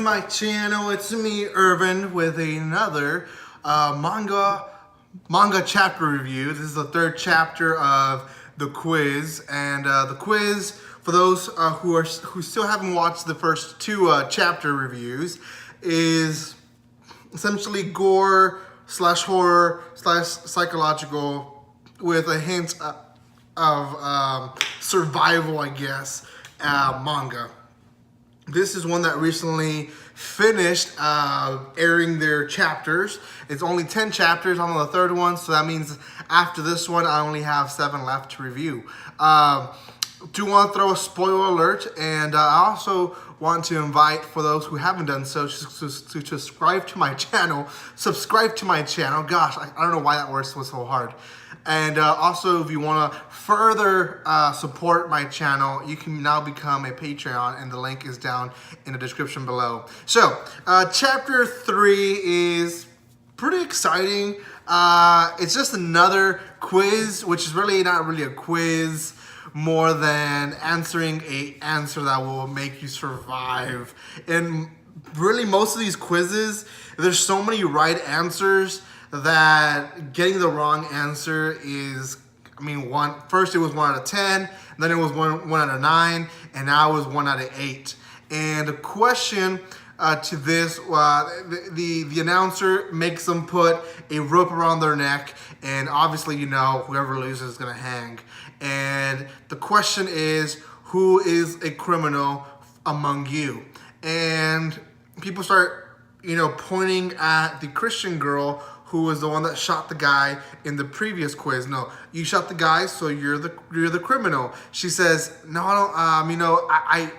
to my channel. It's me, Irvin, with another manga chapter review. This is the third chapter of the quiz, and the quiz, for those who still haven't watched the first two chapter reviews, is essentially gore slash horror slash psychological with a hint of survival, I guess, manga. This is one that recently finished airing their chapters. It's only 10 chapters. I'm on the third one, so that means after this one, I only have 7 left to review. Do want to throw a spoiler alert, and I also want to invite, for those who haven't done so, to subscribe to my channel. Subscribe to my channel. Gosh, I don't know why that word was so hard. And also, if you want to further support my channel, you can now become a Patreon, and the link is down in the description below. So, chapter 3 is pretty exciting. It's just another quiz, which is really not really a quiz, more than answering an answer that will make you survive. And really, most of these quizzes, there's so many right answers that getting the wrong answer is, first it was 1 out of 10, then it was 1 out of 9, and now it was 1 out of 8. And the question to this, the announcer makes them put a rope around their neck, and obviously, you know, whoever loses is gonna hang. And the question is, who is a criminal among you? And people start, pointing at the Christian girl who was the one that shot the guy in the previous quiz. No, you shot the guy, so you're the criminal. She says, no, I don't.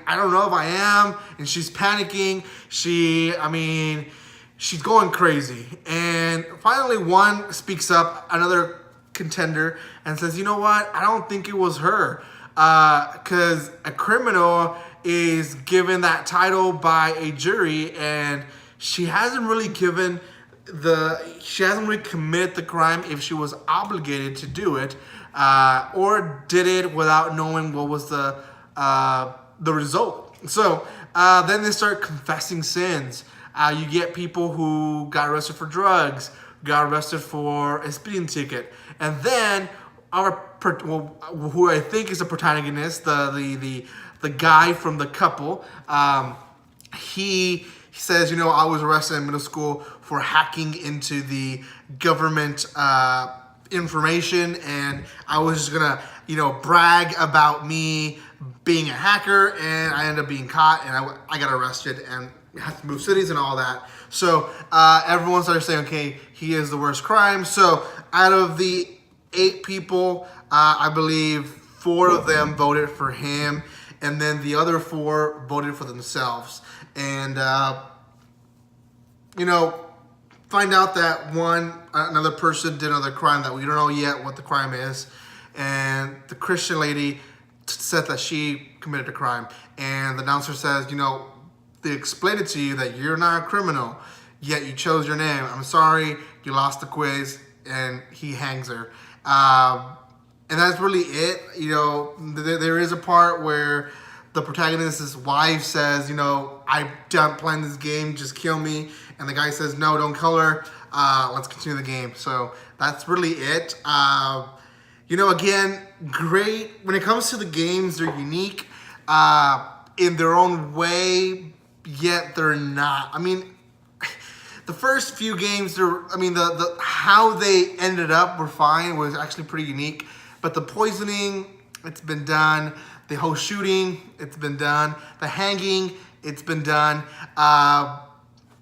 I don't know if I am. And she's panicking. She's going crazy. And finally, one speaks up, another contender, and says, you know what? I don't think it was her, because a criminal is given that title by a jury, and she hasn't really committed the crime if she was obligated to do it, or did it without knowing what was the result. So then they start confessing sins. You get people who got arrested for drugs, got arrested for a speeding ticket, and then who I think is the protagonist, the guy from the couple, he says, I was arrested in middle school for hacking into the government information, and I was just gonna, brag about me being a hacker, and I ended up being caught, and I got arrested and had to move cities and all that. So everyone started saying, okay, he is the worst crime. So out of the 8 people, I believe 4 of them voted for him, and then the other 4 voted for themselves. And find out that another person did another crime that we don't know yet what the crime is, and the Christian lady said that she committed a crime, and the announcer says, they explained it to you that you're not a criminal, yet you chose your name. I'm sorry, you lost the quiz, and he hangs her. And that's really it. There is a part where the protagonist's wife says, I don't play this game, just kill me. And the guy says, no, don't kill her. Let's continue the game. So that's really it. Again, great. When it comes to the games, they're unique in their own way, yet they're not. The first few games, the how they ended up were fine. It was actually pretty unique. But the poisoning, it's been done. The whole shooting, it's been done. The hanging, it's been done.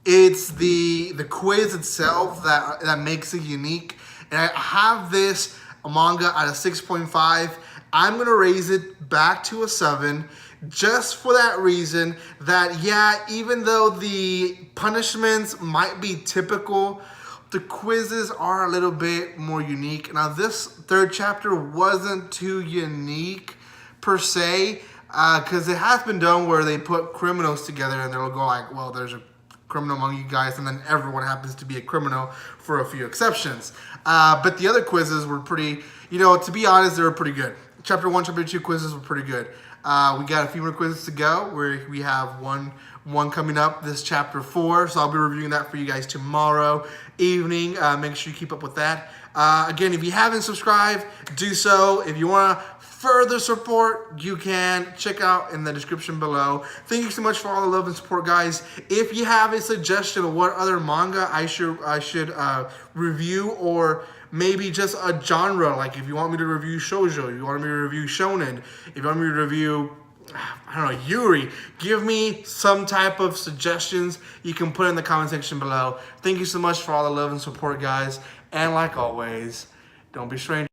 It's the quiz itself that makes it unique. And I have this manga at a 6.5. I'm gonna raise it back to a 7, just for that reason that, yeah, even though the punishments might be typical, the quizzes are a little bit more unique. Now, this third chapter wasn't too unique per se, because it has been done where they put criminals together and they'll go like, well, there's a criminal among you guys, and then everyone happens to be a criminal for a few exceptions. But the other quizzes were pretty, to be honest, they were pretty good. Chapter 1, Chapter 2 quizzes were pretty good. We got a few more quizzes to go where we have one one coming up, this chapter 4. So I'll be reviewing that for you guys tomorrow evening. Make sure you keep up with that. Again, if you haven't subscribed, do so. If you want to further support, you can check out in the description below. Thank you so much for all the love and support, guys. If you have a suggestion of what other manga I should review, or maybe just a genre, like if you want me to review shoujo, if you want me to review shonen, if you want me to review, I don't know, Yuri, give me some type of suggestions you can put in the comment section below. Thank you so much for all the love and support, guys. And like always, don't be strange.